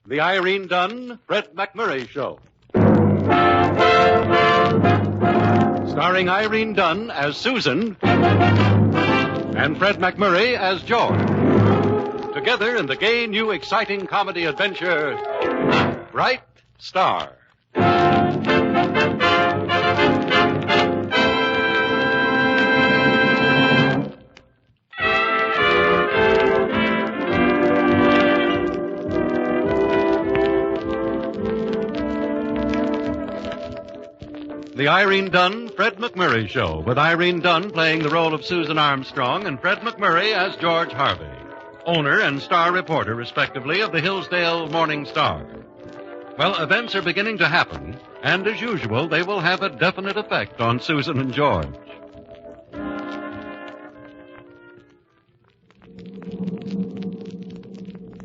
The Irene Dunn, Fred McMurray Show. Starring Irene Dunn as Susan and Fred McMurray as George. Together in the gay, new, exciting comedy adventure, Bright Star. The Irene Dunn, Fred McMurray Show, with Irene Dunn playing the role of Susan Armstrong and Fred McMurray as George Harvey, owner and star reporter, respectively, of the Hillsdale Morning Star. Well, events are beginning to happen, and as usual, they will have a definite effect on Susan and George.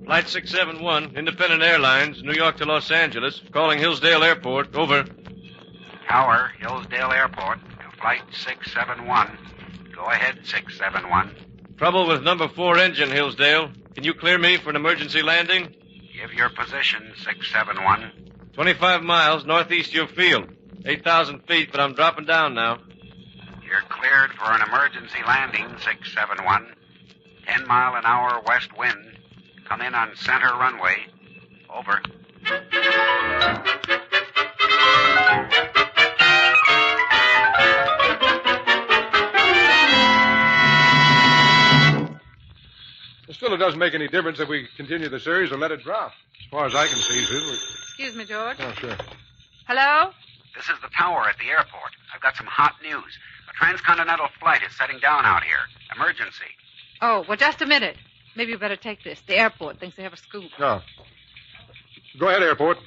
Flight 671, Independent Airlines, New York to Los Angeles, calling Hillsdale Airport. Over. Tower, Hillsdale Airport, to Flight 671. Go ahead, 671. Trouble with number 4 engine, Hillsdale. Can you clear me for an emergency landing? Give your position, 671. 25 miles northeast your field. 8,000 feet, but I'm dropping down now. You're cleared for an emergency landing, 671. 10-mile-an-hour west wind. Come in on center runway. Over. Still, it doesn't make any difference if we continue the series or let it drop. As far as I can see, Susan. Excuse me, George. Oh, sure. Hello? This is the tower at the airport. I've got some hot news. A transcontinental flight is setting down out here. Emergency. Oh, well, just a minute. Maybe you better take this. The airport thinks they have a scoop. No. Go ahead, airport.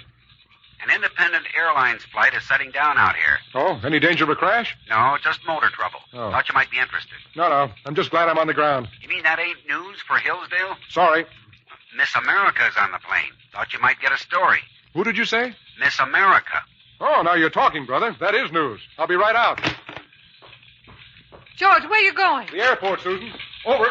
An independent airlines flight is setting down out here. Oh, any danger of a crash? No, just motor trouble. Oh. Thought you might be interested. No. I'm just glad I'm on the ground. You mean that ain't news for Hillsdale? Sorry. Miss America's on the plane. Thought you might get a story. Who did you say? Miss America. Oh, now you're talking, brother. That is news. I'll be right out. George, where are you going? The airport, Susan. Over.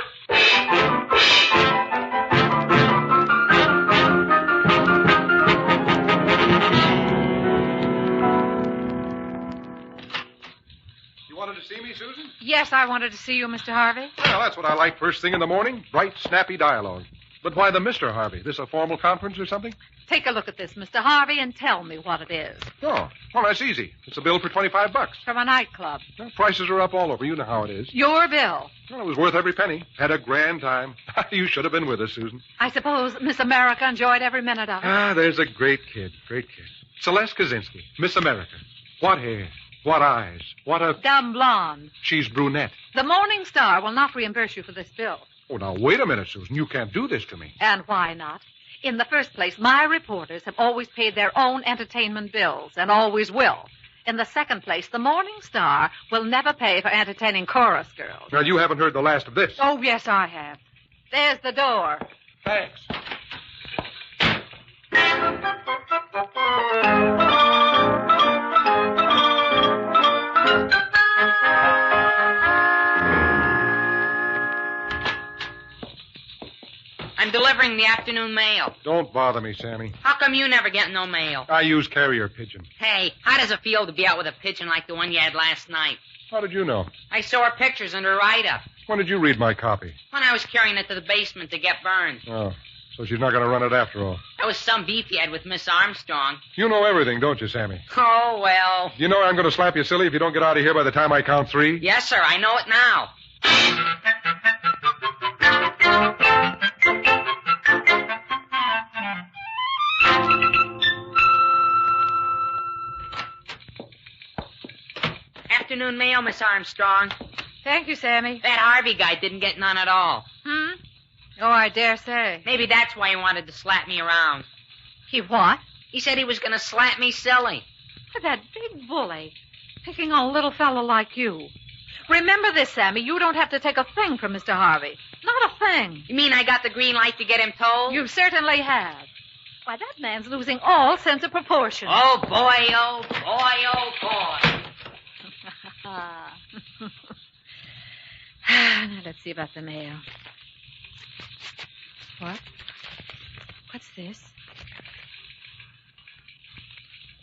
You wanted to see me, Susan? Yes, I wanted to see you, Mr. Harvey. Well, that's what I like first thing in the morning. Bright, snappy dialogue. But why the Mr. Harvey? This a formal conference or something? Take a look at this, Mr. Harvey, and tell me what it is. Oh, well, that's easy. It's a bill for $25. From a nightclub. Well, prices are up all over. You know how it is. Your bill. Well, it was worth every penny. Had a grand time. You should have been with us, Susan. I suppose Miss America enjoyed every minute of it. Ah, there's a great kid. Great kid. Celeste Kaczynski, Miss America. What hair. What eyes. What a... Dumb blonde. She's brunette. The Morning Star will not reimburse you for this bill. Oh, now, wait a minute, Susan. You can't do this to me. And why not? In the first place, my reporters have always paid their own entertainment bills, and always will. In the second place, the Morning Star will never pay for entertaining chorus girls. Now, you haven't heard the last of this. Oh, yes, I have. There's the door. Thanks. I'm delivering the afternoon mail. Don't bother me, Sammy. How come you never get no mail? I use carrier pigeon. Hey, how does it feel to be out with a pigeon like the one you had last night? How did you know? I saw her pictures in her write-up When did you read my copy? when I was carrying it to the basement to get burned. Oh, so she's not going to run it after all. That was some beef he had with Miss Armstrong. You know everything, don't you, Sammy? Oh, well. You know I'm going to slap you silly if you don't get out of here by the time I count 3? Yes, sir, I know it now. Afternoon mail, Miss Armstrong. Thank you, Sammy. That Harvey guy didn't get none at all. Oh, I dare say. Maybe that's why he wanted to slap me around. He what? He said he was going to slap me silly. That big bully. Picking on a little fellow like you. Remember this, Sammy. You don't have to take a thing from Mr. Harvey. Not a thing. You mean I got the green light to get him told? You certainly have. Why, that man's losing all sense of proportion. Oh, boy, oh, boy, oh, boy. Now, let's see about the mail. What? What's this?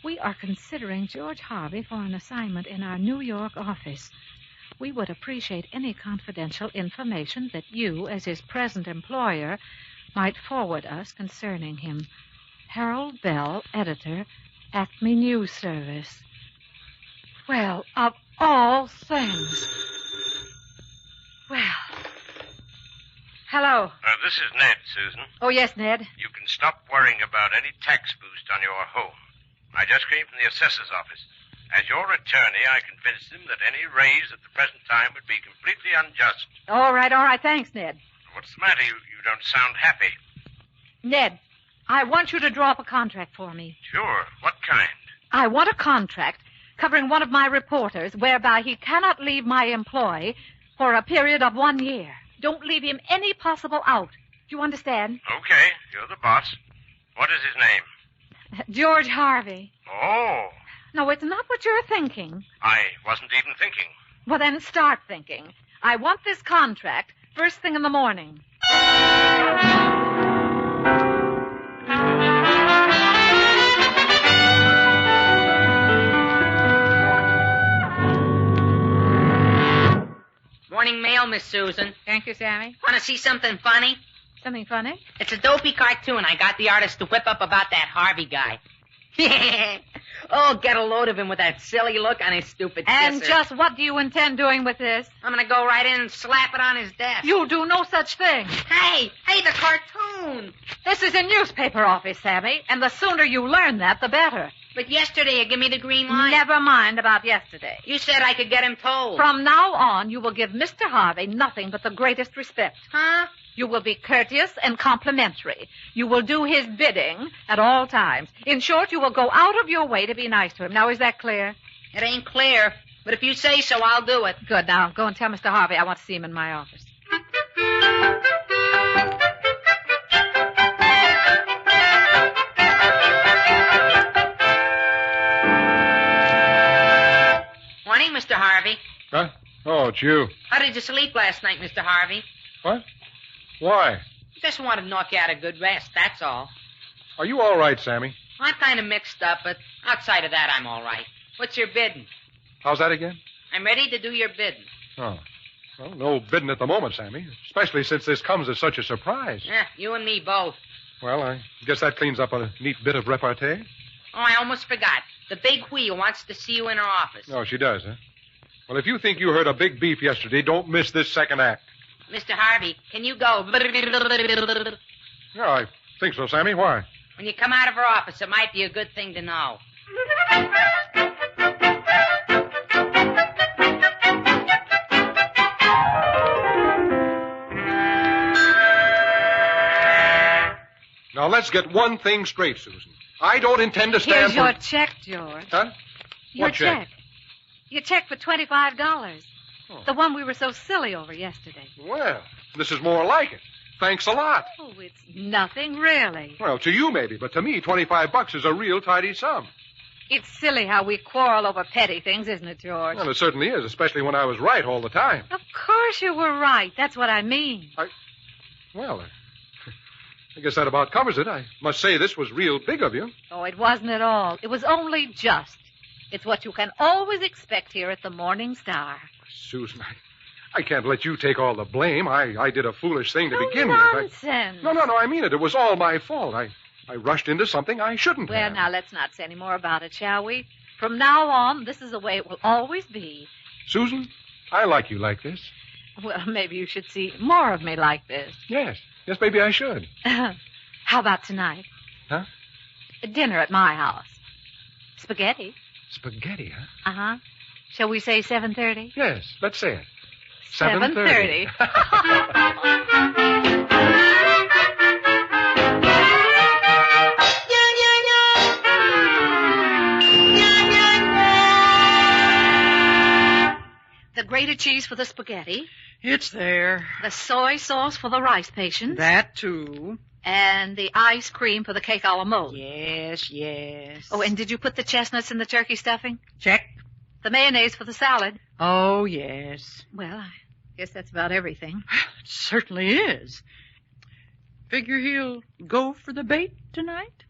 We are considering George Harvey for an assignment in our New York office. We would appreciate any confidential information that you, as his present employer, might forward us concerning him. Harold Bell, editor, Acme News Service. Well, of all things. Well. Hello. This is Ned, Susan. Oh, yes, Ned. You can stop worrying about any tax boost on your home. I just came from the assessor's office. As your attorney, I convinced him that any raise at the present time would be completely unjust. All right. Thanks, Ned. What's the matter? You don't sound happy. Ned, I want you to draw up a contract for me. Sure. What kind? I want a contract covering one of my reporters whereby he cannot leave my employ for a period of 1 year. Don't leave him any possible out. Do you understand? Okay. You're the boss. What is his name? George Harvey. Oh. No, it's not what you're thinking. I wasn't even thinking. Well, then start thinking. I want this contract first thing in the morning. Morning mail, Miss Susan. Thank you, Sammy. Want to see something funny? Something funny? It's a dopey cartoon I got the artist to whip up about that Harvey guy. Oh, get a load of him with that silly look on his stupid And kisser. just what do you intend doing with this? I'm going to go right in and slap it on his desk. You do no such thing. Hey, the cartoon. This is a newspaper office, Sammy, and the sooner you learn that, the better. But yesterday you gave me the green light. Never mind about yesterday. You said I could get him told. From now on, you will give Mr. Harvey nothing but the greatest respect. Huh? You will be courteous and complimentary. You will do his bidding at all times. In short, you will go out of your way to be nice to him. Now, is that clear? It ain't clear, but if you say so, I'll do it. Good. Now, go and tell Mr. Harvey I want to see him in my office. Morning, Mr. Harvey. Huh? Oh, it's you. How did you sleep last night, Mr. Harvey? What? Why? Just wanted to knock you out a good rest, that's all. Are you all right, Sammy? I'm kind of mixed up, but outside of that, I'm all right. What's your bidding? How's that again? I'm ready to do your bidding. Oh. Well, no bidding at the moment, Sammy. Especially since this comes as such a surprise. Yeah, you and me both. Well, I guess that cleans up a neat bit of repartee. Oh, I almost forgot. The big wheel wants to see you in her office. Oh, she does, huh? Well, if you think you heard a big beep yesterday, don't miss this second act. Mr. Harvey, can you go? Yeah, I think so, Sammy. Why? When you come out of her office, it might be a good thing to know. Now, let's get one thing straight, Susan. I don't intend to stand Here's your check, George. Huh? Your What check? Your check for $25. Oh. The one we were so silly over yesterday. Well, this is more like it. Thanks a lot. Oh, it's nothing, really. Well, to you maybe, but to me, $25 is a real tidy sum. It's silly how we quarrel over petty things, isn't it, George? Well, it certainly is, especially when I was right all the time. Of course you were right. That's what I mean. Well, I guess that about covers it. I must say this was real big of you. Oh, it wasn't at all. It was only just. It's what you can always expect here at the Morning Star. Susan, I can't let you take all the blame. I did a foolish thing to begin with. Nonsense. No, I mean it. It was all my fault. I rushed into something I shouldn't Well, have. now, let's not say any more about it, shall we? From now on, this is the way it will always be. Susan, I like you like this. Well, maybe you should see more of me like this. Yes, maybe I should. How about tonight? Huh? Dinner at my house. Spaghetti. Spaghetti, huh? Uh-huh. Shall we say 7:30? Yes, let's say it. 7:30. The grated cheese for the spaghetti. It's there. The soy sauce for the rice patients. That, too. And the ice cream for the cake a la mode. Yes. Oh, and did you put the chestnuts in the turkey stuffing? Check. The mayonnaise for the salad. Oh, yes. Well, I guess that's about everything. It certainly is. Figure he'll go for the bait tonight?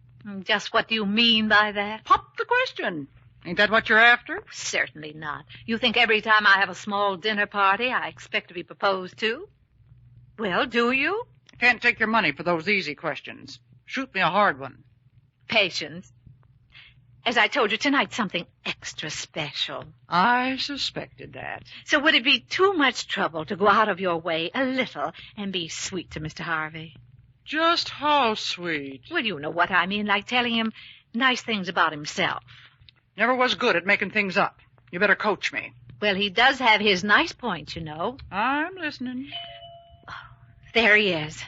Just what do you mean by that? Pop the question. Ain't that what you're after? Certainly not. You think every time I have a small dinner party, I expect to be proposed to? Well, do you? I can't take your money for those easy questions. Shoot me a hard one. Patience. As I told you, tonight's something extra special. I suspected that. So would it be too much trouble to go out of your way a little and be sweet to Mr. Harvey? Just how sweet. Well, you know what I mean, like telling him nice things about himself. Never was good at making things up. You better coach me. Well, he does have his nice points, you know. I'm listening. There he is.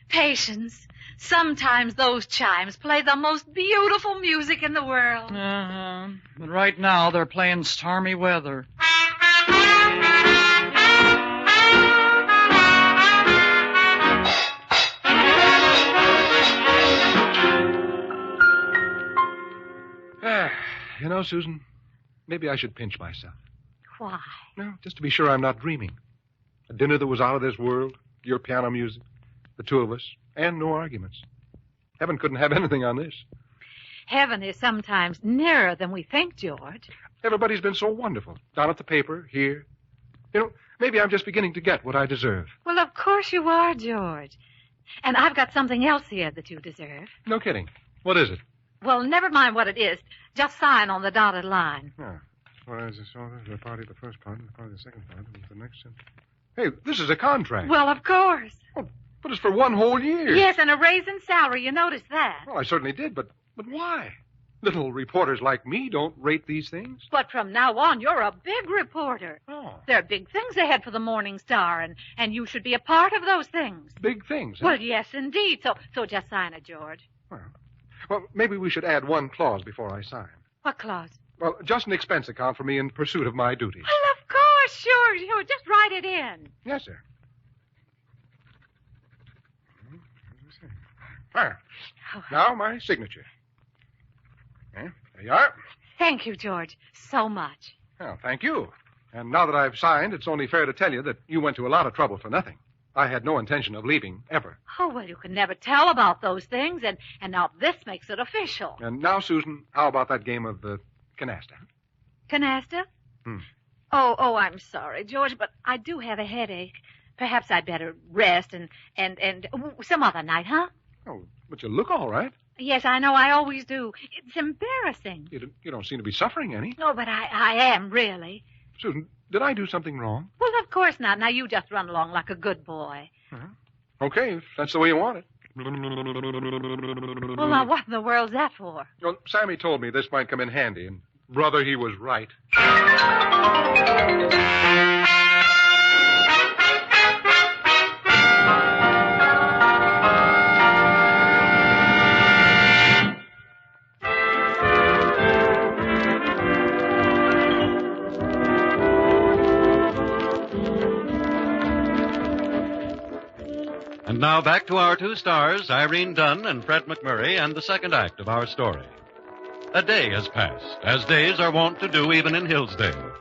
Patience. Sometimes those chimes play the most beautiful music in the world. Uh-huh. But right now they're playing stormy weather. You know, Susan, maybe I should pinch myself. Why? No, just to be sure I'm not dreaming. A dinner that was out of this world, your piano music, the two of us, and no arguments. Heaven couldn't have anything on this. Heaven is sometimes nearer than we think, George. Everybody's been so wonderful. Down at the paper, here. You know, maybe I'm just beginning to get what I deserve. Well, of course you are, George. And I've got something else here that you deserve. No kidding. What is it? Well, never mind what it is. Just sign on the dotted line. Yeah. Whereas the party of the first part and the party of the second part and the next. Hey, this is a contract. Well, of course. Oh, but it's for one whole year. Yes, and a raise in salary. You noticed that. Well, I certainly did, but why? Little reporters like me don't rate these things. But from now on, you're a big reporter. Oh. There are big things ahead for the Morning Star, and you should be a part of those things. Big things, huh? Well, yes, indeed. So just sign it, George. Well, maybe we should add one clause before I sign. What clause? Well, just an expense account for me in pursuit of my duties. Well, of course, sure. Just write it in. Yes, sir. There. Now, my signature. There you are. Thank you, George, so much. Well, thank you. And now that I've signed, it's only fair to tell you that you went to a lot of trouble for nothing. I had no intention of leaving, ever. Oh, well, you can never tell about those things, and now this makes it official. And now, Susan, how about that game of canasta? Canasta? Oh, I'm sorry, George, but I do have a headache. Perhaps I'd better rest and some other night, huh? Oh, but you look all right. Yes, I know. I always do. It's embarrassing. You don't seem to be suffering any. No, but I am, really. Susan, did I do something wrong? Well, of course not. Now, you just run along like a good boy. Okay, if that's the way you want it. Well, now, what in the world's that for? Well, Sammy told me this might come in handy, and brother, he was right. And now back to our two stars, Irene Dunn and Fred McMurray, and the second act of our story. A day has passed, as days are wont to do even in Hillsdale.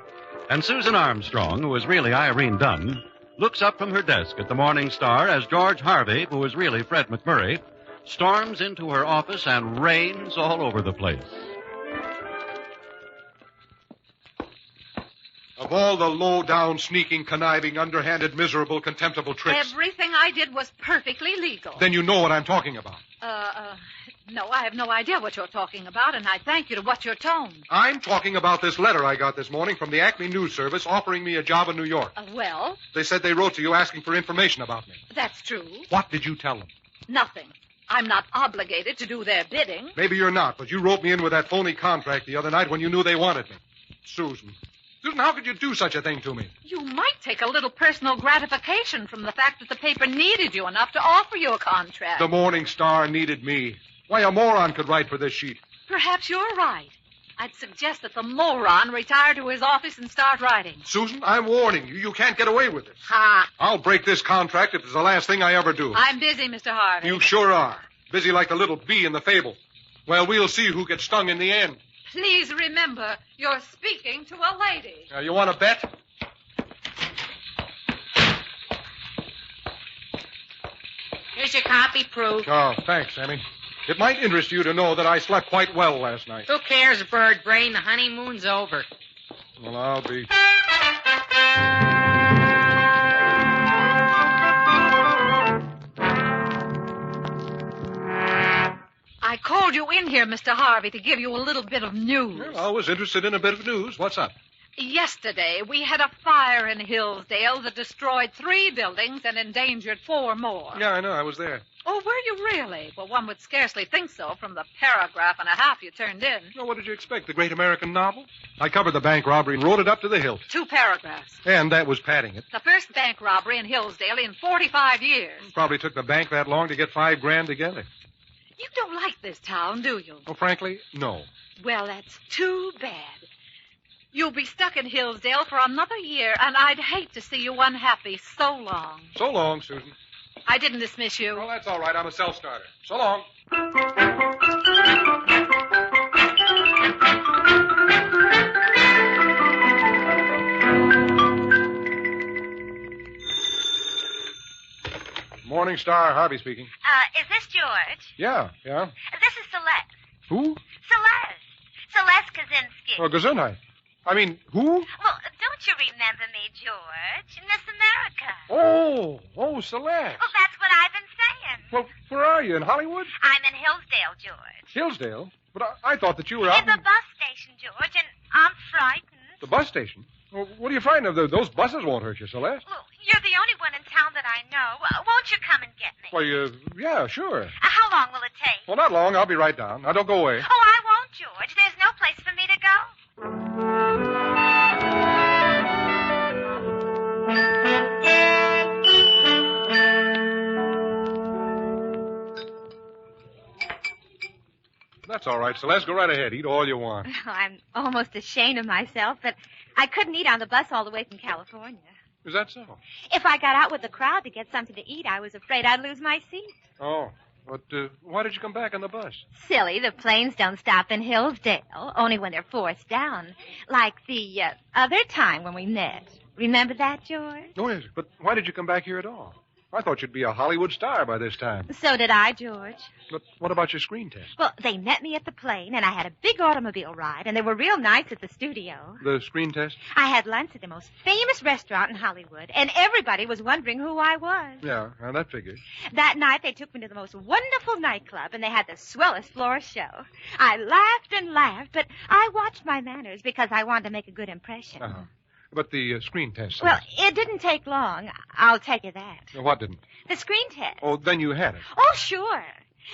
And Susan Armstrong, who is really Irene Dunn, looks up from her desk at the Morning Star as George Harvey, who is really Fred McMurray, storms into her office and rains all over the place. Of all the low-down, sneaking, conniving, underhanded, miserable, contemptible tricks... Everything I did was perfectly legal. Then you know what I'm talking about. No, I have no idea what you're talking about, and I thank you to watch your tone. I'm talking about this letter I got this morning from the Acme News Service offering me a job in New York. Well? They said they wrote to you asking for information about me. That's true. What did you tell them? Nothing. I'm not obligated to do their bidding. Maybe you're not, but you wrote me in with that phony contract the other night when you knew they wanted me. Susan, how could you do such a thing to me? You might take a little personal gratification from the fact that the paper needed you enough to offer you a contract. The Morning Star needed me. Why, a moron could write for this sheet. Perhaps you're right. I'd suggest that the moron retire to his office and start writing. Susan, I'm warning you. You can't get away with this. Ha! I'll break this contract if it's the last thing I ever do. I'm busy, Mr. Harvey. You sure are. Busy like the little bee in the fable. Well, we'll see who gets stung in the end. Please remember, you're speaking to a lady. You want to bet? Here's your copy proof. Oh, thanks, Sammy. It might interest you to know that I slept quite well last night. Who cares, bird brain? The honeymoon's over. Well, I'll be... I called you in here, Mr. Harvey, to give you a little bit of news. Well, I was interested in a bit of news. What's up? Yesterday, we had a fire in Hillsdale that destroyed 3 buildings and endangered 4 more. Yeah, I know. I was there. Oh, were you really? Well, one would scarcely think so from the paragraph and a half you turned in. Well, what did you expect? The great American novel? I covered the bank robbery and wrote it up to the hilt. 2 paragraphs. And that was padding it. The first bank robbery in Hillsdale in 45 years. Probably took the bank that long to get $5 grand together. You don't like this town, do you? Oh, frankly, no. Well, that's too bad. You'll be stuck in Hillsdale for another year, and I'd hate to see you unhappy so long. So long, Susan. I didn't dismiss you. Well, that's all right. I'm a self-starter. So long. Morning Star, Harvey speaking. Is this George? Yeah. This is Celeste. Who? Celeste Kaczynski. Oh, Gesundheit. I mean, who? Well, don't you remember me, George? Miss America. Oh, Celeste. Well, that's what I've been saying. Well, where are you, in Hollywood? I'm in Hillsdale, George. Hillsdale? But I thought that you were out In the bus station, George, and I'm frightened. The bus station? Well, what are you frightened of? Those buses won't hurt you, Celeste. Well, you're the only one in town that I know. Won't you come and get me? Well, yeah, sure. How long will it take? Well, not long. I'll be right down. Now, don't go away. Oh, I won't, George. There's no place for me to go. That's all right, Celeste. Go right ahead. Eat all you want. I'm almost ashamed of myself, but I couldn't eat on the bus all the way from California. Is that so? If I got out with the crowd to get something to eat, I was afraid I'd lose my seat. Oh, but why did you come back on the bus? Silly, the planes don't stop in Hillsdale, only when they're forced down. Like the other time when we met. Remember that, George? Oh, yes. But why did you come back here at all? I thought you'd be a Hollywood star by this time. So did I, George. But what about your screen test? Well, they met me at the plane, and I had a big automobile ride, and they were real nice at the studio. The screen test? I had lunch at the most famous restaurant in Hollywood, and everybody was wondering who I was. Yeah, well, that figures. That night, they took me to the most wonderful nightclub, and they had the swellest floor show. I laughed and laughed, but I watched my manners because I wanted to make a good impression. Uh-huh. But the screen test. Well, it didn't take long. I'll tell you that. What didn't? The screen test. Oh, then you had it. Oh, sure.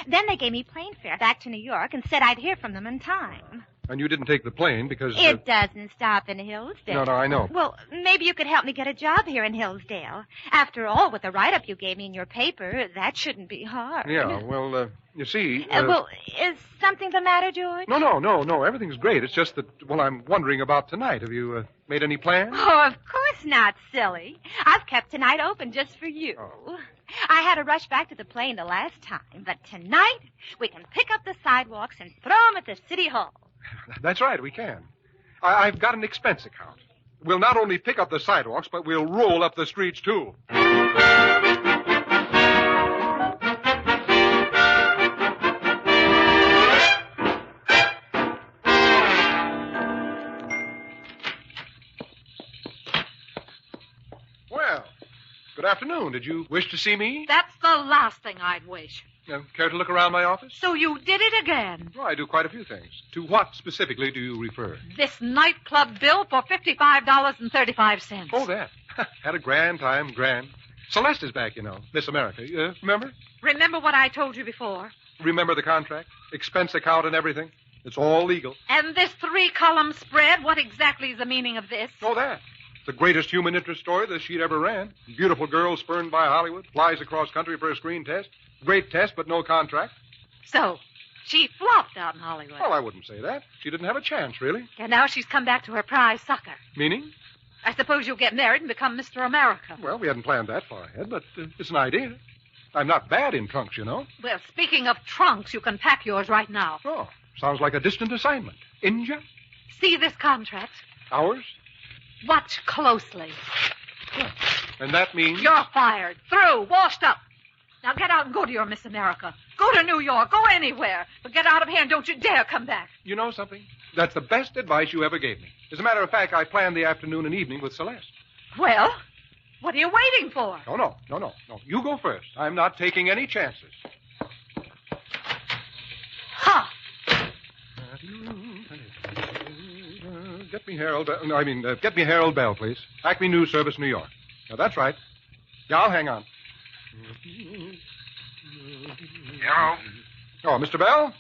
Then they gave me plane fare back to New York and said I'd hear from them in time. And you didn't take the plane because... It doesn't stop in Hillsdale. No, I know. Well, maybe you could help me get a job here in Hillsdale. After all, with the write-up you gave me in your paper, that shouldn't be hard. Yeah, well, you see... Well, is something the matter, George? No. Everything's great. It's just that, well, I'm wondering about tonight. Have you made any plans? Oh, of course not, silly. I've kept tonight open just for you. Oh. I had to rush back to the plane the last time, but tonight we can pick up the sidewalks and throw them at the city hall. That's right, we can. I've got an expense account. We'll not only pick up the sidewalks, but we'll roll up the streets, too. Well, good afternoon. Did you wish to see me? That's the last thing I'd wish. Care to look around my office? So you did it again. Well, I do quite a few things. To what specifically do you refer? This nightclub bill for $55.35. Oh, that. Had a grand time, grand. Celeste is back, you know. Miss America. Remember? Remember what I told you before? Remember the contract? Expense account and everything? It's all legal. And this 3-column spread, what exactly is the meaning of this? Oh, that. The greatest human interest story the sheet ever ran. Beautiful girl spurned by Hollywood, flies across country for a screen test. Great test, but no contract. So, she flopped out in Hollywood. Well, I wouldn't say that. She didn't have a chance, really. And now she's come back to her prize sucker. Meaning? I suppose you'll get married and become Mr. America. Well, we hadn't planned that far ahead, but it's an idea. I'm not bad in trunks, you know. Well, speaking of trunks, you can pack yours right now. Oh, sounds like a distant assignment. India? See this contract? Ours? Watch closely. And that means... You're fired. Through. Washed up. Now get out and go to your Miss America. Go to New York. Go anywhere. But get out of here and don't you dare come back. You know something? That's the best advice you ever gave me. As a matter of fact, I planned the afternoon and evening with Celeste. Well, what are you waiting for? No. You go first. I'm not taking any chances. Ha! Get me Harold Bell, please. Acme News Service, New York. Now, that's right. Yeah, I'll hang on. Hello? Oh, Mr. Bell?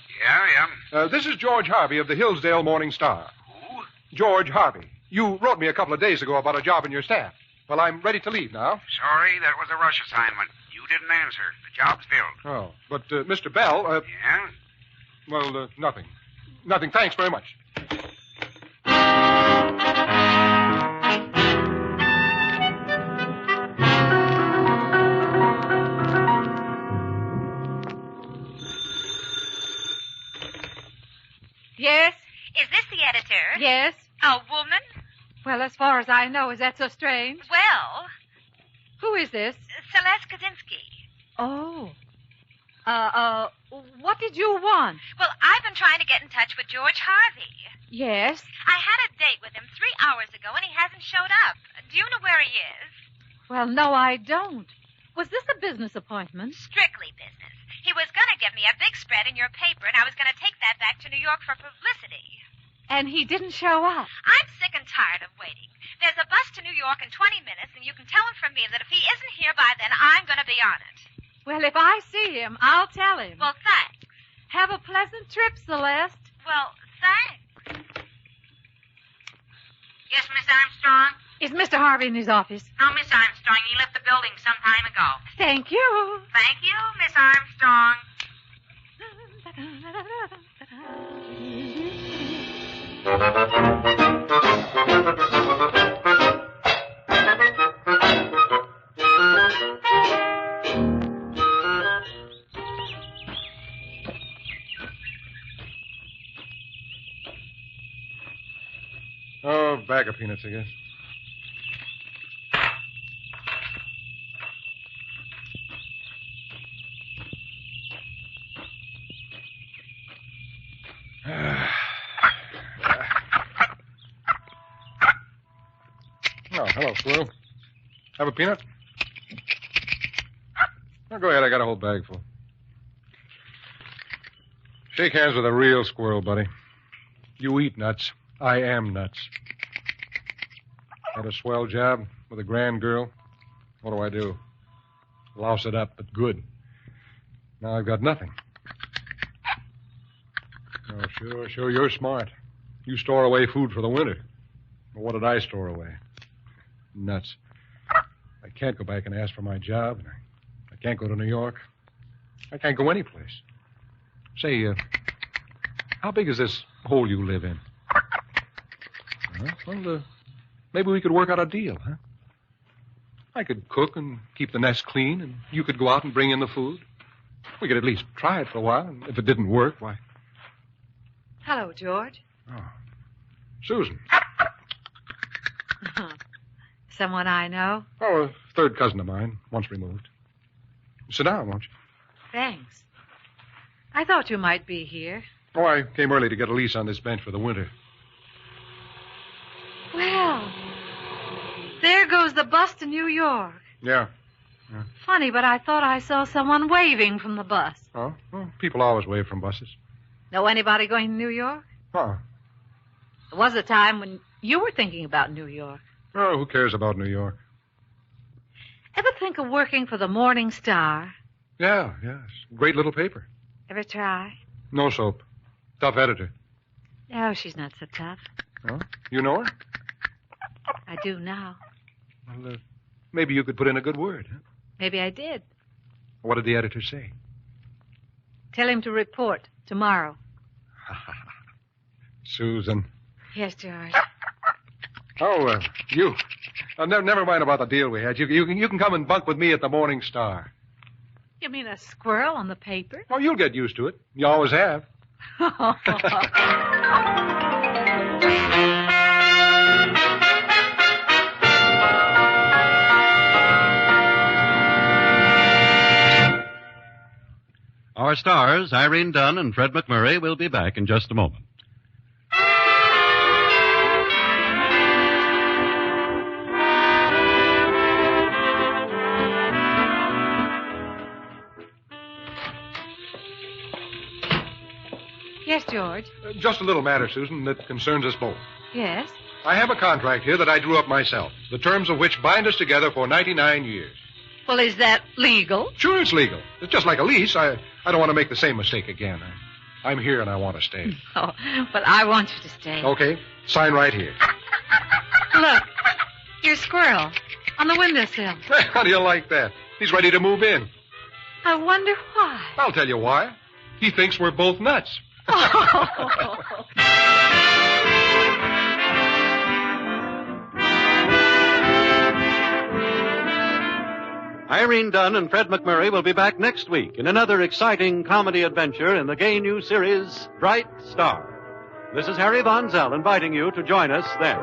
Yeah. This is George Harvey of the Hillsdale Morning Star. Who? George Harvey. You wrote me a couple of days ago about a job in your staff. Well, I'm ready to leave now. Sorry, that was a rush assignment. You didn't answer. The job's filled. Oh, but, Mr. Bell, Yeah? well, nothing. Nothing. Thanks very much. Yes? Is this the editor? Yes? A woman? Well, as far as I know, is that so strange? Well, Who is this? Celeste Kaczynski. Oh. What did you want? Well, I've been trying to get in touch with George Harvey. Yes? I had a date with him 3 hours ago, and he hasn't showed up. Do you know where he is? Well, no, I don't. Was this a business appointment? Strictly business. He was going to give me a big spread in your paper, and I was going to take that back to New York for publicity. And he didn't show up. I'm sick and tired of waiting. There's a bus to New York in 20 minutes, and you can tell him from me that if he isn't here by then, I'm going to be on it. Well, if I see him, I'll tell him. Well, thanks. Have a pleasant trip, Celeste. Well, thanks. Yes, Miss Armstrong? Is Mr. Harvey in his office? No, Miss Armstrong. He left the building some time ago. Thank you. Thank you, Miss Armstrong. Oh, bag of peanuts, I guess. Oh, hello, Squirrel. Have a peanut? Oh, go ahead. I got a whole bag full. Shake hands with a real squirrel, buddy. You eat nuts. I am nuts. Had a swell job with a grand girl. What do? Louse it up, but good. Now I've got nothing. Oh, sure, you're smart. You store away food for the winter. Well, what did I store away? Nuts. I can't go back and ask for my job. And I can't go to New York. I can't go anyplace. Say, how big is this hole you live in? Well, maybe we could work out a deal, huh? I could cook and keep the nest clean, and you could go out and bring in the food. We could at least try it for a while, and if it didn't work, why... Hello, George. Oh. Susan. Someone I know? Oh, a third cousin of mine, once removed. Sit down, won't you? Thanks. I thought you might be here. Oh, I came early to get a lease on this bench for the winter. Well, there goes the bus to New York. Yeah. Funny, but I thought I saw someone waving from the bus. Oh, well, people always wave from buses. Know anybody going to New York? Oh. There was a time when you were thinking about New York. Oh, who cares about New York? Ever think of working for the Morning Star? Yeah, yes. Great little paper. Ever try? No soap. Tough editor. Oh, she's not so tough. Oh, you know her? I do now. Well, maybe you could put in a good word, huh? Maybe I did. What did the editor say? Tell him to report tomorrow. Susan. Yes, George. Oh, you. Never mind about the deal we had. You can come and bunk with me at the Morning Star. You mean a squirrel on the paper? Oh, you'll get used to it. You always have. Our stars, Irene Dunn and Fred McMurray, will be back in just a moment. Yes, George. Just a little matter, Susan, that concerns us both. Yes? I have a contract here that I drew up myself, the terms of which bind us together for 99 years. Well, is that legal? Sure, it's legal. It's just like a lease. I don't want to make the same mistake again. I'm here and I want to stay. Oh, well, I want you to stay. Okay, sign right here. Look, your squirrel on the windowsill. How do you like that? He's ready to move in. I wonder why. I'll tell you why. He thinks we're both nuts. Irene Dunn and Fred McMurray will be back next week in another exciting comedy adventure in the gay new series, Bright Star. This is Harry Von Zell inviting you to join us then.